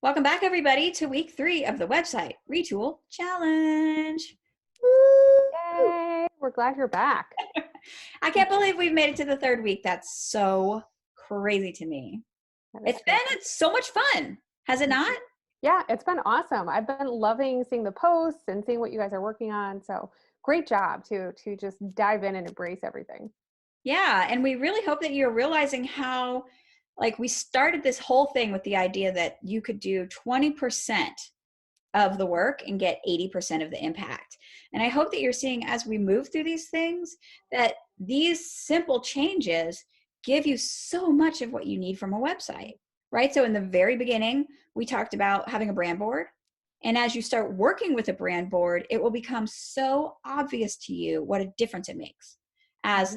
Welcome back, everybody, to week 3 of the website Retool Challenge. Woo! Yay! We're glad you're back. I can't believe we've made it to the 3rd week. That's so crazy to me. It's so much fun, has it not? Yeah, it's been awesome. I've been loving seeing the posts and seeing what you guys are working on. So great job to just dive in and embrace everything. Yeah, and we really hope that you're realizing how, we started this whole thing with the idea that you could do 20% of the work and get 80% of the impact. And I hope that you're seeing as we move through these things that these simple changes give you so much of what you need from a website, right? So in the very beginning, we talked about having a brand board. And as you start working with a brand board, it will become so obvious to you what a difference it makes as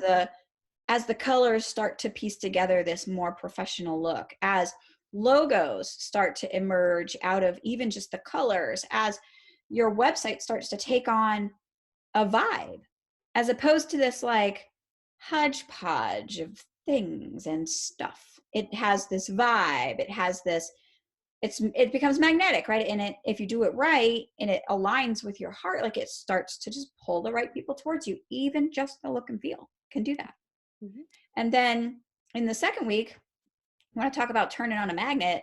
the colors start to piece together this more professional look, as logos start to emerge out of even just the colors, as your website starts to take on a vibe, as opposed to this hodgepodge of things and stuff. It has this vibe. It has this, it becomes magnetic, right? And if you do it right and it aligns with your heart, it starts to just pull the right people towards you. Even just the look and feel can do that. Mm-hmm. And then in the second week, I want to talk about turning on a magnet.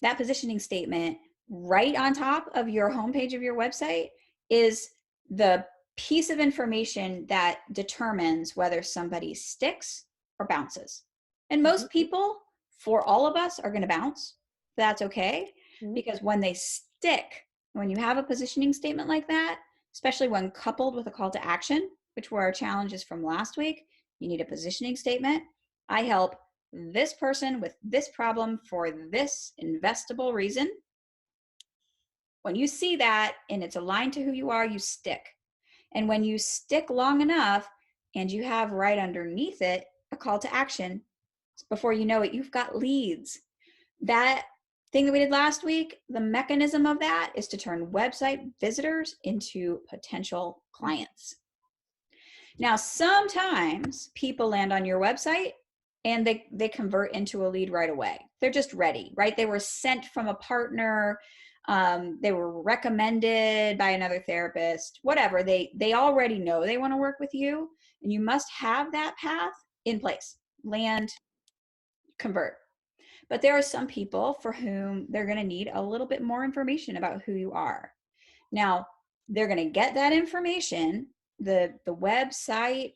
That positioning statement right on top of your homepage of your website is the piece of information that determines whether somebody sticks or bounces. And most people, for all of us, are going to bounce. That's okay, because when they stick, when you have a positioning statement like that, especially when coupled with a call to action, which were our challenges from last week, you need a positioning statement. I help this person with this problem for this investable reason. When you see that and it's aligned to who you are, you stick. And when you stick long enough and you have right underneath it a call to action, before you know it, you've got leads. That thing that we did last week, the mechanism of that is to turn website visitors into potential clients. Now, sometimes people land on your website and they convert into a lead right away. They're just ready, right? They were sent from a partner. They were recommended by another therapist, whatever. They already know they want to work with you, and you must have that path in place. Land, convert. But there are some people for whom they're going to need a little bit more information about who you are. Now, they're going to get that information. The website,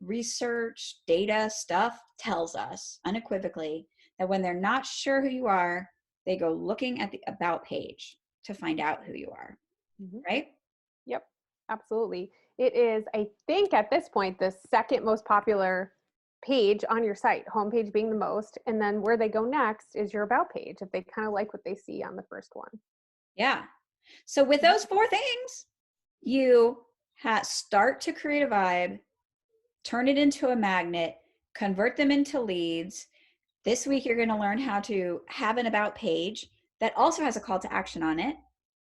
research, data, stuff tells us unequivocally that when they're not sure who you are, they go looking at the about page to find out who you are, right? Yep, absolutely. It is, I think at this point, the second most popular page on your site, homepage being the most, and then where they go next is your about page, if they kind of like what they see on the first one. Yeah. So with those 4 things, you start to create a vibe, turn it into a magnet, convert them into leads. This week, you're going to learn how to have an about page that also has a call to action on it,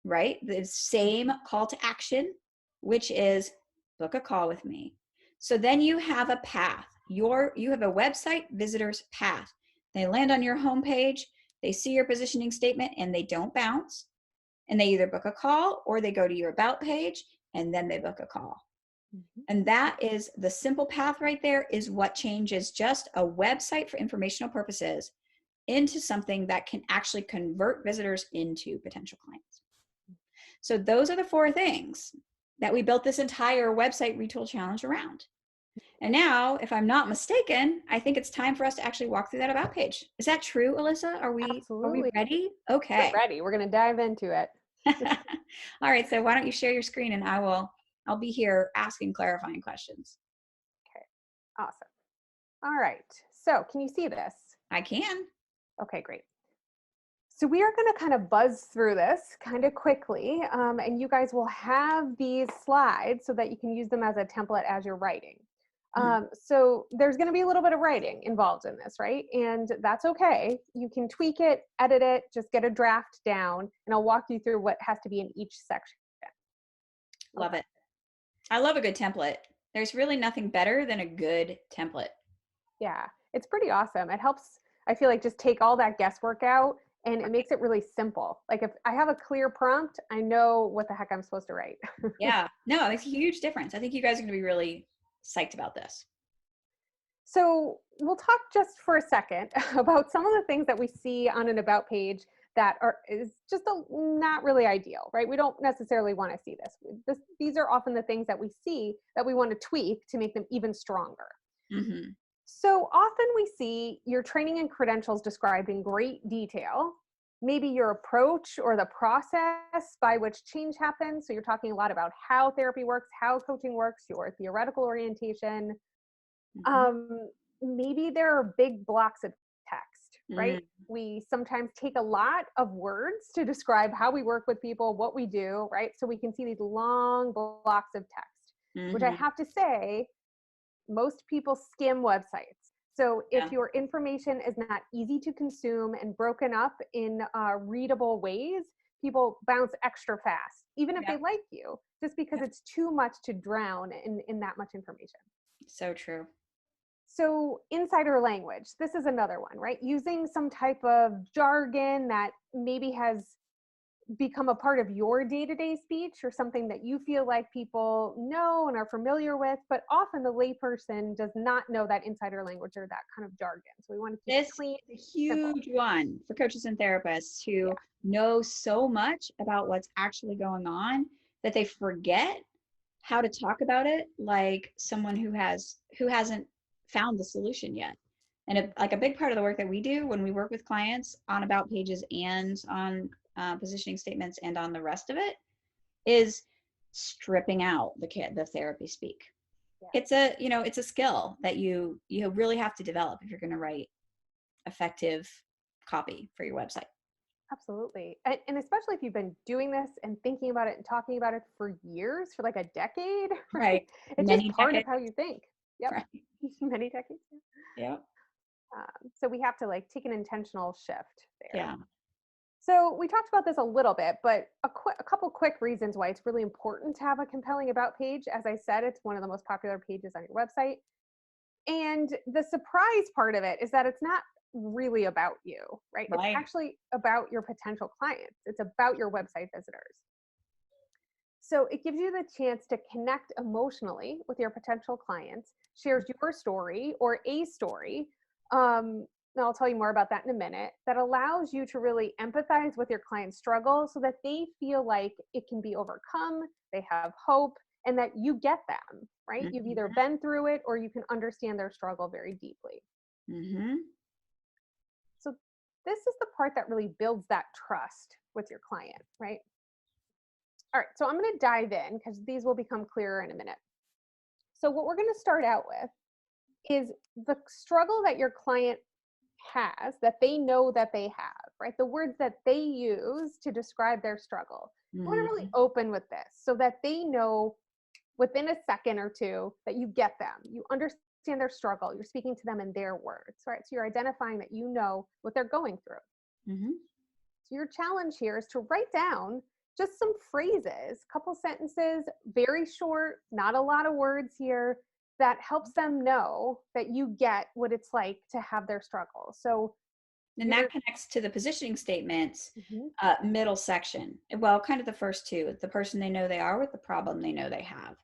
right? The same call to action, which is book a call with me. So then you have a path. You have a website visitor's path. They land on your homepage, they see your positioning statement, and they don't bounce. And they either book a call or they go to your about page and then they book a call. And that is the simple path right there, is what changes just a website for informational purposes into something that can actually convert visitors into potential clients. So those are the 4 things that we built this entire website retool challenge around. And now, if I'm not mistaken, I think it's time for us to actually walk through that about page. Is that true, Alyssa? Are we ready? Okay. We're ready. We're going to dive into it. All right. So why don't you share your screen and I'll be here asking clarifying questions. Okay. Awesome. All right. So can you see this? I can. Okay, great. So we are going to kind of buzz through this kind of quickly, and you guys will have these slides so that you can use them as a template as you're writing. So there's going to be a little bit of writing involved in this, right? And that's okay. You can tweak it, edit it, just get a draft down, and I'll walk you through what has to be in each section. Love it. I love a good template. There's really nothing better than a good template. Yeah, it's pretty awesome. It helps, I feel like, just take all that guesswork out and it makes it really simple. Like if I have a clear prompt, I know what the heck I'm supposed to write. Yeah. No, it's a huge difference. I think you guys are going to be really psyched about this. So we'll talk just for a second about some of the things that we see on an about page that is just not really ideal, right? We don't necessarily want to see these are often the things that we see that we want to tweak to make them even stronger. Mm-hmm. So often we see your training and credentials described in great detail, maybe your approach or the process by which change happens. So you're talking a lot about how therapy works, how coaching works, your theoretical orientation. Mm-hmm. Maybe there are big blocks of text, Mm-hmm. right? We sometimes take a lot of words to describe how we work with people, what we do, right? So we can see these long blocks of text, which I Mm-hmm. have to say, most people skim websites. So Yeah. if your information is not easy to consume and broken up in readable ways, people bounce extra fast, even if Yeah. they like you, just because Yeah. it's too much to drown in that much information. So true. So insider language, this is another one, right? Using some type of jargon that maybe has become a part of your day-to-day speech or something that you feel like people know and are familiar with, but often the layperson does not know that insider language or that kind of jargon. So we want to keep it This clean, is a simple. huge one for coaches and therapists Yeah, who know so much about what's actually going on that they forget how to talk about it like someone who hasn't found the solution yet. And like a big part of the work that we do when we work with clients on about pages and on positioning statements and on the rest of it is stripping out the therapy speak. yeah, It's a skill that you really have to develop if you're going to write effective copy for your website. absolutely. And especially if you've been doing this and thinking about it and talking about it for years, for like a decade, right? Right. It's just Many part of decades. how you think. Yep. Right. Many decades. Yeah. So we have to like take an intentional shift there. Yeah. So we talked about this a little bit, but a couple quick reasons why it's really important to have a compelling about page. As I said, it's one of the most popular pages on your website. And the surprise part of it is that it's not really about you, right? It's Right. actually about your potential clients. It's about your website visitors. So it gives you the chance to connect emotionally with your potential clients, shares your story or a story. And I'll tell you more about that in a minute. That allows you to really empathize with your client's struggle so that they feel like it can be overcome, they have hope, and that you get them, right? You've either Mm-hmm. been through it or you can understand their struggle very deeply. Mm-hmm. So this is the part that really builds that trust with your client, right? All right, so I'm going to dive in because these will become clearer in a minute. So, what we're going to start out with is the struggle that your client has that they know that they have, right? The words that they use to describe their struggle. I want to really Mm-hmm. open with this so that they know within a second or two that you get them. You understand their struggle. You're speaking to them in their words, right? So, you're identifying that you know what they're going through. Mm-hmm. So your challenge here is to write down just some phrases, couple sentences, very short, not a lot of words here, that helps them know that you get what it's like to have their struggle. So And you're that connects to the positioning statements Mhm. middle section. Well, kind of the first two, the person they know they are with the problem they know they have.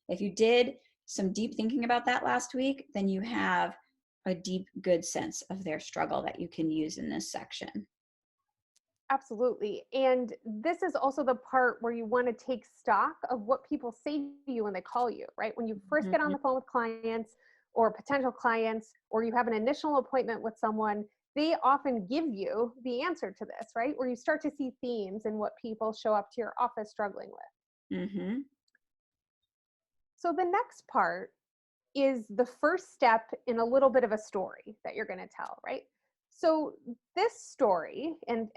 If you did some deep thinking about that last week, then you have a deep, good sense of their struggle that you can use in this section. Absolutely. And this is also the part where you want to take stock of what people say to you when they call you, right? When you first get on Mm-hmm. the phone with clients or potential clients, or you have an initial appointment with someone, they often give you the answer to this, right? Where you start to see themes in what people show up to your office struggling with. Mm-hmm. So the next part is the first step in a little bit of a story that you're going to tell, right? So this story and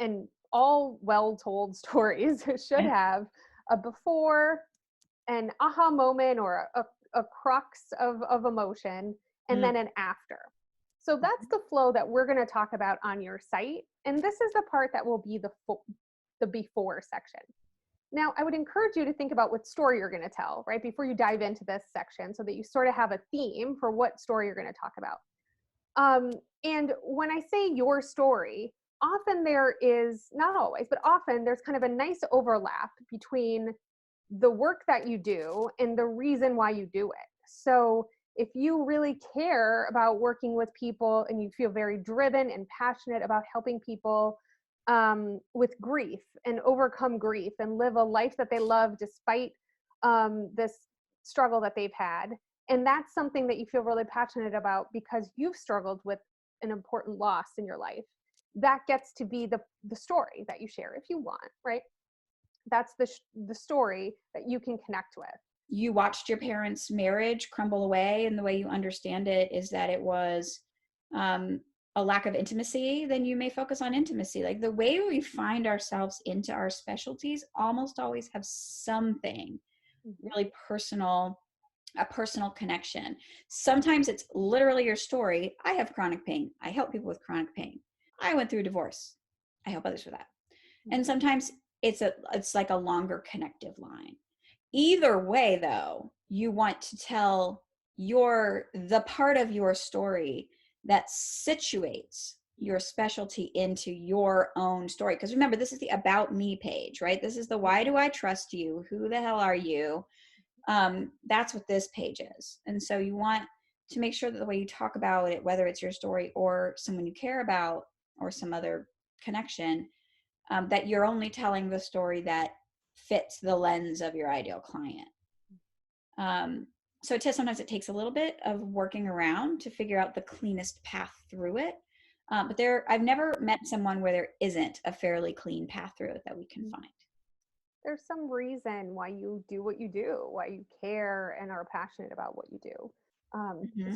all well told stories should have a before, an aha moment or a crux of emotion, and then an after. So that's the flow that we're going to talk about on your site. And this is the part that will be the before section. Now, I would encourage you to think about what story you're going to tell, right, before you dive into this section so that you sort of have a theme for what story you're going to talk about. And when I say your story, often there is, not always, but often there's kind of a nice overlap between the work that you do and the reason why you do it. So if you really care about working with people and you feel very driven and passionate about helping people with grief and overcome grief and live a life that they love despite this struggle that they've had, and that's something that you feel really passionate about because you've struggled with an important loss in your life, that gets to be the story that you share if you want, right? That's the story that you can connect with. You watched your parents' marriage crumble away, and the way you understand it is that it was a lack of intimacy. Then you may focus on intimacy. Like the way we find ourselves into our specialties almost always have something really personal, a personal connection. Sometimes it's literally your story. I have chronic pain. I help people with chronic pain. I went through a divorce. I help others with that. And sometimes it's like a longer connective line. Either way, though, you want to tell the part of your story that situates your specialty into your own story. Because remember, this is the about me page, right? This is the why do I trust you? Who the hell are you? That's what this page is. And so you want to make sure that the way you talk about it, whether it's your story or someone you care about or some other connection, that you're only telling the story that fits the lens of your ideal client. So sometimes it takes a little bit of working around to figure out the cleanest path through it. But I've never met someone where there isn't a fairly clean path through it that we can find. There's some reason why you do what you do, why you care and are passionate about what you do.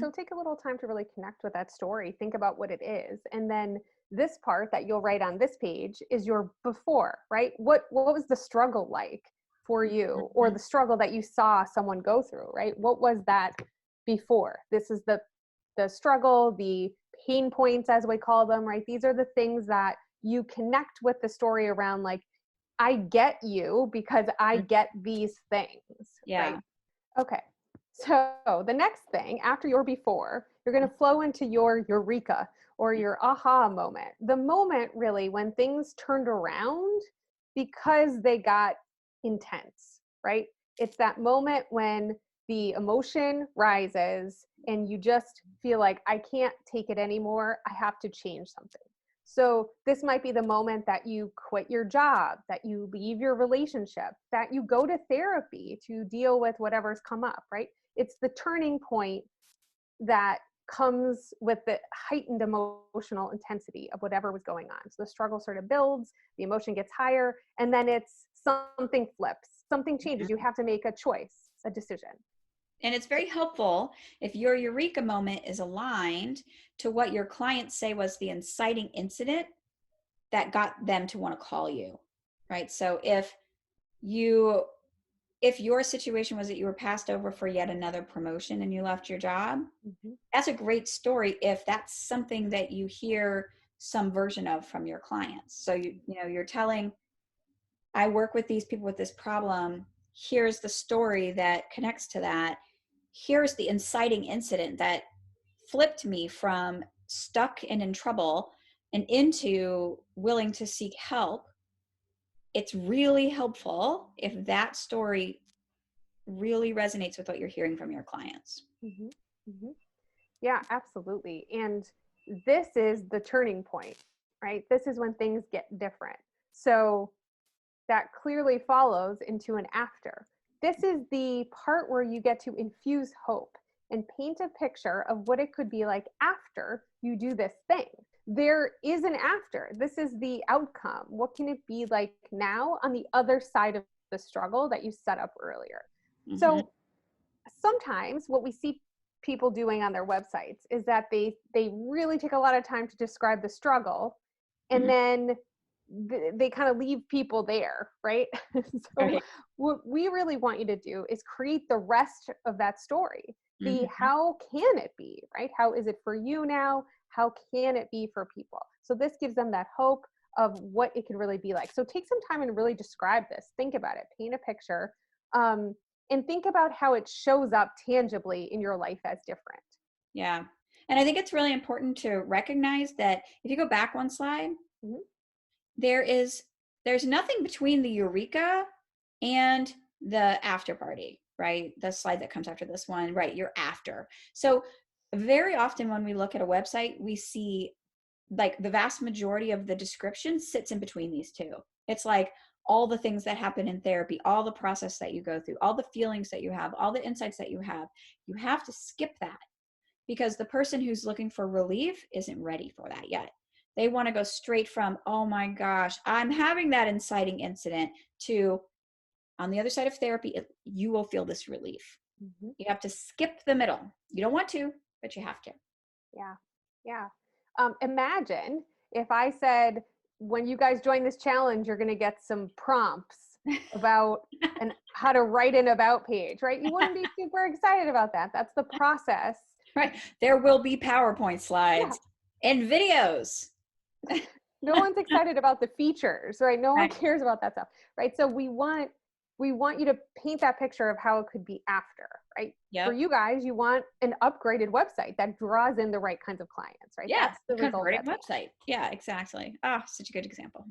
So take a little time to really connect with that story. Think about what it is. And then this part that you'll write on this page is your before, right? What was the struggle like for you, or the struggle that you saw someone go through, right? What was that before? This is the struggle, the pain points, as we call them, right? These are the things that you connect with the story around, like, I get you because I get these things, Yeah. right? Okay. So the next thing after your before, you're going to flow into your eureka or your aha moment. The moment really when things turned around because they got intense, right? It's that moment when the emotion rises and you just feel like, I can't take it anymore. I have to change something. So this might be the moment that you quit your job, that you leave your relationship, that you go to therapy to deal with whatever's come up, right? It's the turning point that comes with the heightened emotional intensity of whatever was going on. So the struggle sort of builds, the emotion gets higher, and then it's something flips, something changes. You have to make a choice, a decision. And it's very helpful if your eureka moment is aligned to what your clients say was the inciting incident that got them to want to call you, right? So if your situation was that you were passed over for yet another promotion and you left your job, that's a great story if that's something that you hear some version of from your clients. So you're telling, I work with these people with this problem. Here's the story that connects to that. Here's the inciting incident that flipped me from stuck and in trouble and into willing to seek help. It's really helpful if that story really resonates with what you're hearing from your clients. Yeah, absolutely. And this is the turning point, right? This is when things get different. So that clearly follows into an after. This is the part where you get to infuse hope and paint a picture of what it could be like after you do this thing. There is an after. This is the outcome. What can it be like now on the other side of the struggle that you set up earlier? So sometimes what we see people doing on their websites is that they really take a lot of time to describe the struggle, and then they kind of leave people there, right? So what we really want you to do is create the rest of that story. The how can it be, right? How is it for you now? How can it be for people? So this gives them that hope of what it could really be like. So take some time and really describe this. Think about it. Paint a picture. And think about how it shows up tangibly in your life as different. Yeah. And I think it's really important to recognize that if you go back one slide, Mhm. There's nothing between the Eureka and the after party, right? The slide that comes after this one, right? You're after. So very often when we look at a website, we see like the vast majority of the description sits in between these two. It's like all the things that happen in therapy, all the process that you go through, all the feelings that you have, all the insights that you have to skip that because the person who's looking for relief isn't ready for that yet. They want to go straight from, oh my gosh, I'm having that inciting incident, to on the other side of therapy, you will feel this relief. Mhm. You have to skip the middle. You don't want to, but you have to. Yeah. Yeah. Imagine if I said, when you guys join this challenge, you're going to get some prompts about and how to write an about page, right? You wouldn't be super excited about that. That's the process. Right. There will be PowerPoint Yeah. slides and videos. No one's excited about the features, right? No one Right. cares about that stuff, right? So we want you to paint that picture of how it could be after, right? For Yep. you guys, you want an upgraded website that draws in the right kinds of clients, right? Yeah. That's the result Converting that. website. Yeah, exactly. Ah, such a good example.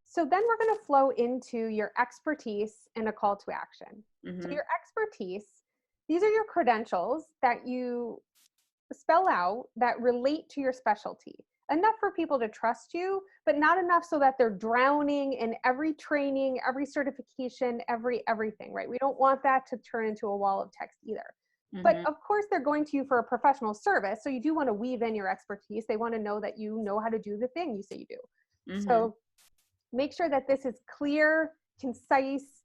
So then we're going to flow into your expertise and a call to action. So Mm-hmm. your expertise, these are your credentials that you spell out that relate to your specialty. Enough for people to trust you, but not enough so that they're drowning in every training, every certification, everything, right? We don't want that to turn into a wall of text either. But Mm-hmm. of course, they're going to you for a professional service. So you do want to weave in your expertise. They want to know that you know how to do the thing you say you do. Mm-hmm. So make sure that this is clear, concise,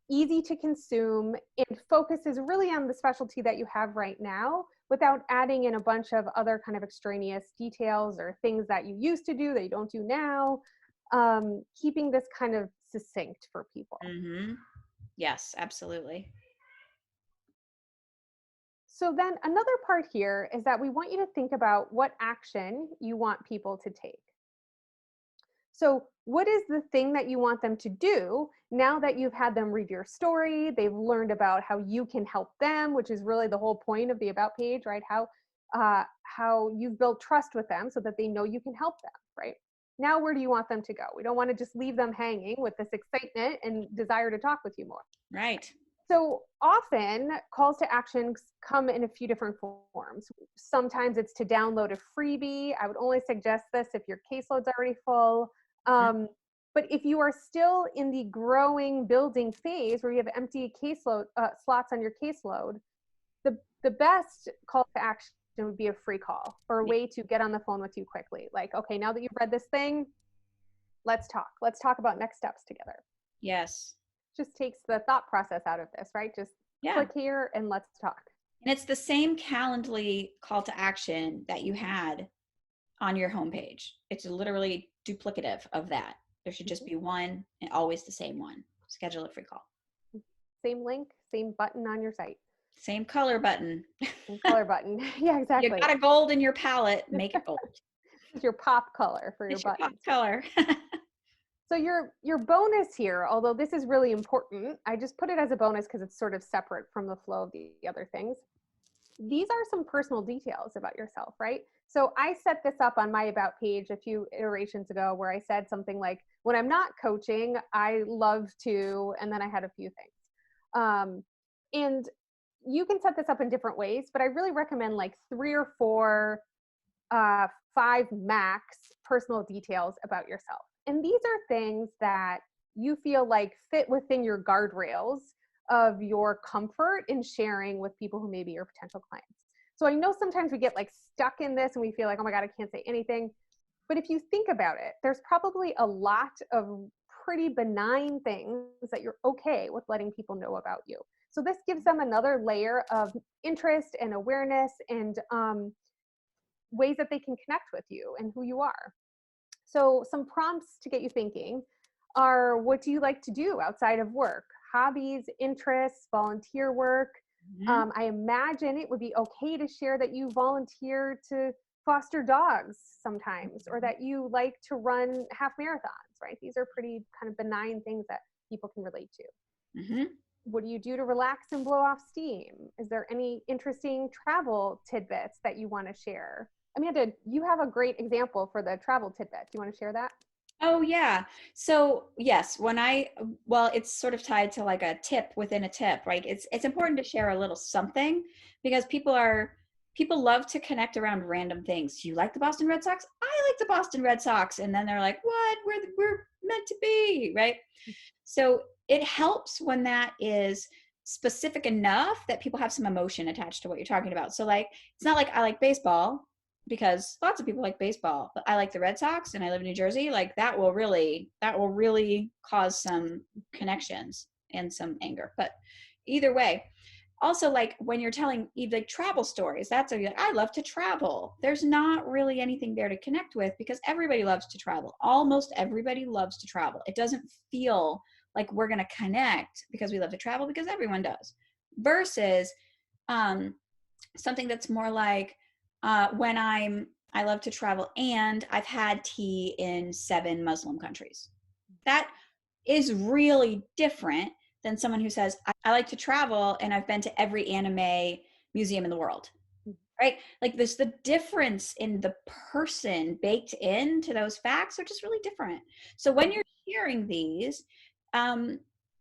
easy to consume, and focuses really on the specialty that you have right now without adding in a bunch of other kind of extraneous details or things that you used to do that you don't do now. Keeping this kind of succinct for people. Mm-hmm. Yes, absolutely. So then another part here is that we want you to think about what action you want people to take. So, what is the thing that you want them to do now that you've had them read your story? They've learned about how you can help them, which is really the whole point of the about page, right? How you've built trust with them so that they know you can help them, right? Now, where do you want them to go? We don't want to just leave them hanging with this excitement and desire to talk with you more. Right. So often, calls to actions come in a few different forms. Sometimes it's to download a freebie. I would only suggest this if your caseload's already full. Um, but if you are still in the growing, building phase where you have empty caseload slots on your caseload, the best call to action would be a free call or a way to get on the phone with you quickly. Like, okay, now that you've read this thing, let's talk. Let's talk about next steps together. Yes. Just takes the thought process out of this, right? Just Yeah. click here and let's talk. And it's the same Calendly call to action that you had on your homepage. It's literally duplicative of that. There should just Mhm. be one and always the same one. Schedule a free call. Same link, same button on your site, Same color button. same color button. Yeah, You exactly. got a gold in your palette, make it gold. It's your pop color for your It's your pop buttons. color. So your bonus here, although this is really important, I just put it as a bonus because it's sort of separate from the flow of the other things. These are some personal details about yourself, right? So I set this up on my about page a few iterations ago where I said something like, when I'm not coaching, I love to, and then I had a few things. And you can set this up in different ways, but I really recommend like 3 or 4, 5 max personal details about yourself. And these are things that you feel like fit within your guardrails of your comfort in sharing with people who may be your potential clients. So I know sometimes we get like stuck in this and we feel like, oh my God, I can't say anything. But if you think about it, there's probably a lot of pretty benign things that you're okay with letting people know about you. So this gives them another layer of interest and awareness and ways that they can connect with you and who you are. So some prompts to get you thinking are, what do you like to do outside of work? Hobbies, interests, volunteer work. Mhm. I imagine it would be okay to share that you volunteer to foster dogs sometimes, or that you like to run half marathons, right? These are pretty kind of benign things that people can relate to. Mhm. What do you do to relax and blow off steam? Is there any interesting travel tidbits that you want to share? Amanda, you have a great example for the travel tidbit. Do you want to share that? Oh yeah. So yes, well, it's sort of tied to like a tip within a tip, right? It's important to share a little something because people love to connect around random things. You like the Boston Red Sox? I like the Boston Red Sox. And then they're like, what? We're meant to be, right? So it helps when that is specific enough that people have some emotion attached to what you're talking about. So like, it's not like I like baseball because lots of people like baseball, but I like the Red Sox and I live in New Jersey. Like that will really cause some connections and some anger. But either way, also like when you're telling like travel stories, that's I love to travel. There's not really anything there to connect with because everybody loves to travel. Almost everybody loves to travel. It doesn't feel like we're going to connect because we love to travel because everyone does. Versus something that's more like when I love to travel and I've had tea in 7 Muslim countries. That is really different than someone who says, I like to travel and I've been to every anime museum in the world, right? Like this, the difference in the person baked into those facts are just really different. So when you're hearing these,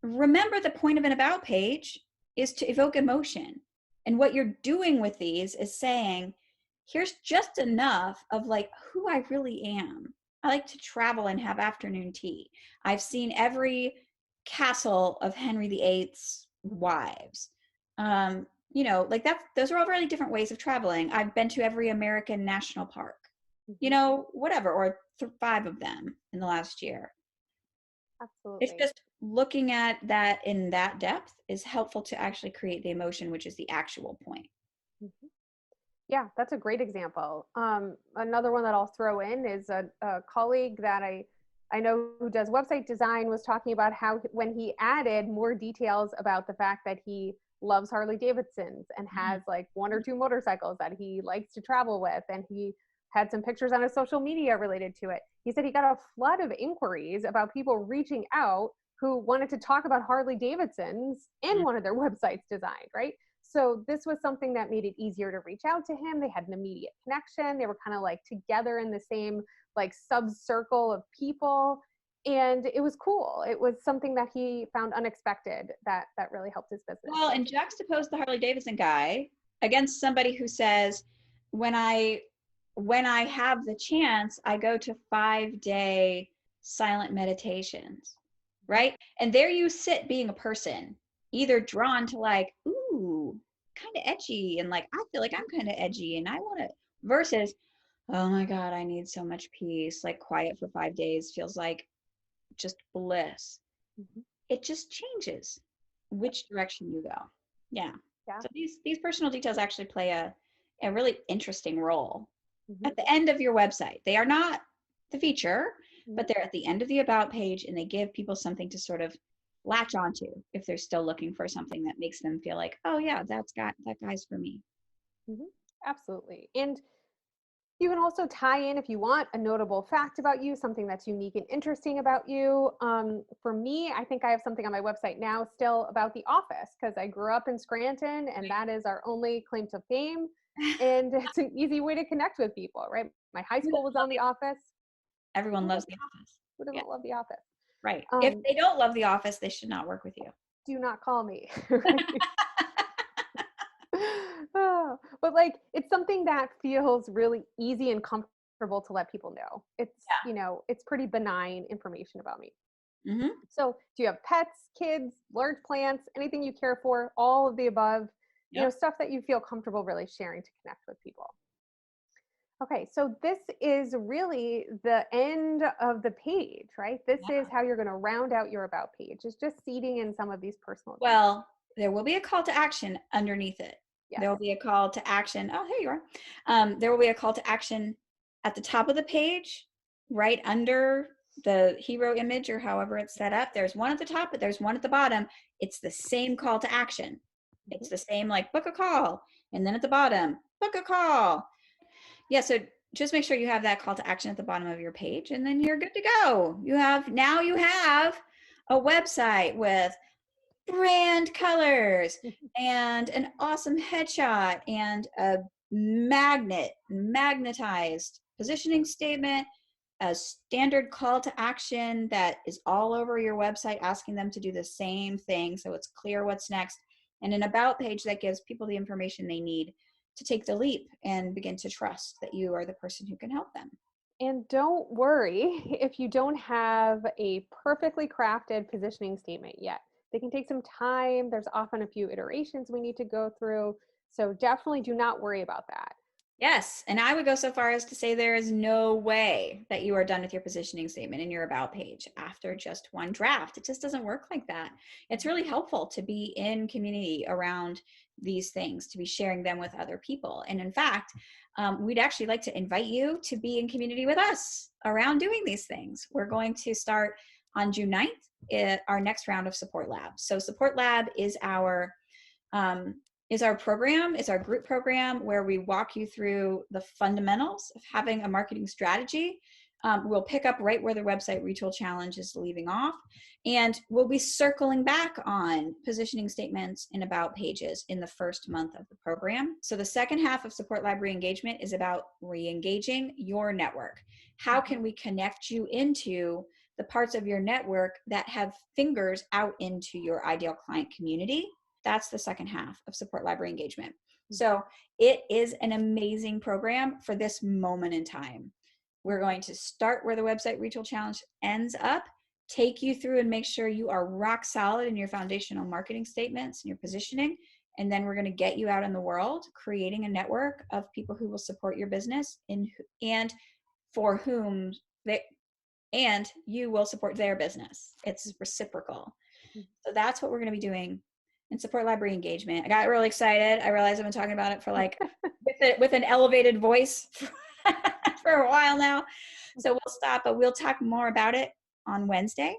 remember the point of an about page is to evoke emotion. And what you're doing with these is saying, here's just enough of like who I really am. I like to travel and have afternoon tea. I've seen every castle of Henry VIII's wives. Like those are all really different ways of traveling. I've been to every American national park, whatever, or 5 of them in the last year. It's Absolutely. just looking at that in that depth is helpful to actually create the emotion, which is the actual point. Mhm. Yeah, that's a great example. Another one that I'll throw in is a colleague that I know who does website design was talking about how when he added more details about the fact that he loves Harley Davidsons and has like 1 or 2 motorcycles that he likes to travel with, and he had some pictures on his social media related to it. He said he got a flood of inquiries about people reaching out who wanted to talk about Harley Davidsons in one of their websites designed, right? So this was something that made it easier to reach out to him. They had an immediate connection. They were kind of like together in the same like sub circle of people. And it was cool. It was something that he found unexpected that really helped his business. Well, and juxtapose the Harley Davidson guy against somebody who says, when I have the chance, I go to 5-day silent meditations, right? And there you sit being a person, either drawn to like, ooh, kind of edgy, and like, I feel like I'm kind of edgy and I want to, versus, oh my God, I need so much peace. Like quiet for 5 days feels like just bliss. Mhm. It just changes which direction you go. Yeah. Yeah. So these personal details actually play a really interesting role Mhm. at the end of your website. They are not the feature, Mhm. but they're at the end of the about page and they give people something to sort of latch onto if they're still looking for something that makes them feel like, oh yeah, that guy's for me. Mhm. Absolutely. And you can also tie in, if you want, a notable fact about you, something that's unique and interesting about you. For me, I think I have something on my website now still about The Office because I grew up in Scranton and that is our only claim to fame. And it's an easy way to connect with people, right? My high school was on The Office. Everyone Who loves doesn't, The Office. who Yeah, doesn't love The Office? right. If Um, they don't love The Office, they should not work with you. do not call me. Right? Oh, but like it's something that feels really easy and comfortable to let people know. It's, it's pretty benign information about me. Hmm. So, do you have pets, kids, large plants, anything you care for, all of the above, Yep. stuff that you feel comfortable really sharing to connect with people? Okay, so this is really the end of the page, right? This is how you're going to round out your about page. Is just seeding in some of these personal details. Well, there will be a call to action underneath it. Yes. There will be a call to action. Oh, here you are. There will be a call to action at the top of the page, right under the hero image or however it's set up. There's one at the top, but there's one at the bottom. It's the same call to action. Mhm. It's the same like book a call. And then at the bottom, book a call. Yeah, so just make sure you have that call to action at the bottom of your page and then you're good to go. You have a website with brand colors and an awesome headshot and a magnetized positioning statement, a standard call to action that is all over your website, asking them to do the same thing so it's clear what's next, and an about page that gives people the information they need to take the leap and begin to trust that you are the person who can help them. And don't worry if you don't have a perfectly crafted positioning statement yet. They can take some time. There's often a few iterations we need to go through. So definitely do not worry about that. Yes, and I would go so far as to say there is no way that you are done with your positioning statement and your about page after just one draft. It just doesn't work like that. It's really helpful to be in community around these things, to be sharing them with other people. And in fact, we'd actually like to invite you to be in community with us around doing these things. We're going to start on June 9th, our next round of Support Lab. So Support Lab um, is our program, is our group program where we walk you through the fundamentals of having a marketing strategy. We'll pick up right where the website retool challenge is leaving off, and we'll be circling back on positioning statements and about pages in the first month of the program. So the second half of Support Lab re-engagement is about re-engaging your network. How can we connect you into the parts of your network that have fingers out into your ideal client community? That's the second half of Support Library Engagement. So it is an amazing program for this moment in time. We're going to start where the website retool challenge ends up, take you through and make sure you are rock solid in your foundational marketing statements and your positioning. And then we're going to get you out in the world, creating a network of people who will support your business and for whom and you will support their business. It's reciprocal. So that's what we're going to be doing in Support Library Engagement. I got really excited. I realized I've been talking about it for like with an elevated voice for a while now. So we'll stop, but we'll talk more about it on Wednesday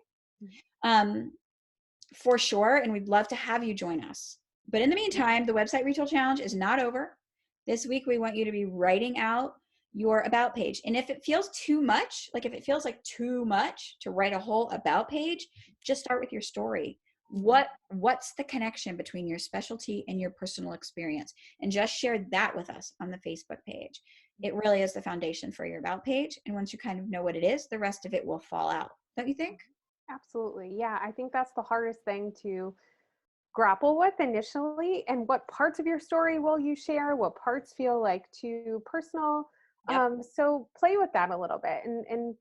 for sure. And we'd love to have you join us. But in the meantime, the website retool challenge is not over. This week, we want you to be writing out your about page. And if it feels too much, like if it feels like too much to write a whole about page, just start with your story. What's the connection between your specialty and your personal experience? And just share that with us on the Facebook page. It really is the foundation for your about page. And once you kind of know what it is, the rest of it will fall out. Don't you think? Absolutely. Yeah, I think that's the hardest thing to grapple with initially. And what parts of your story will you share? What parts feel like too personal? Yep. So play with that a little bit and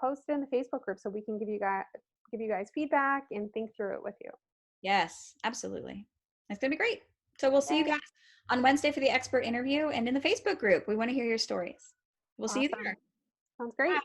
post it in the Facebook group so we can give you guys feedback and think through it with you. Yes, absolutely. It's going to be great. So we'll see you Yay. guys on Wednesday for the expert interview and in the Facebook group. We want to hear your stories. We'll see you Awesome. there. Sounds great. Bye.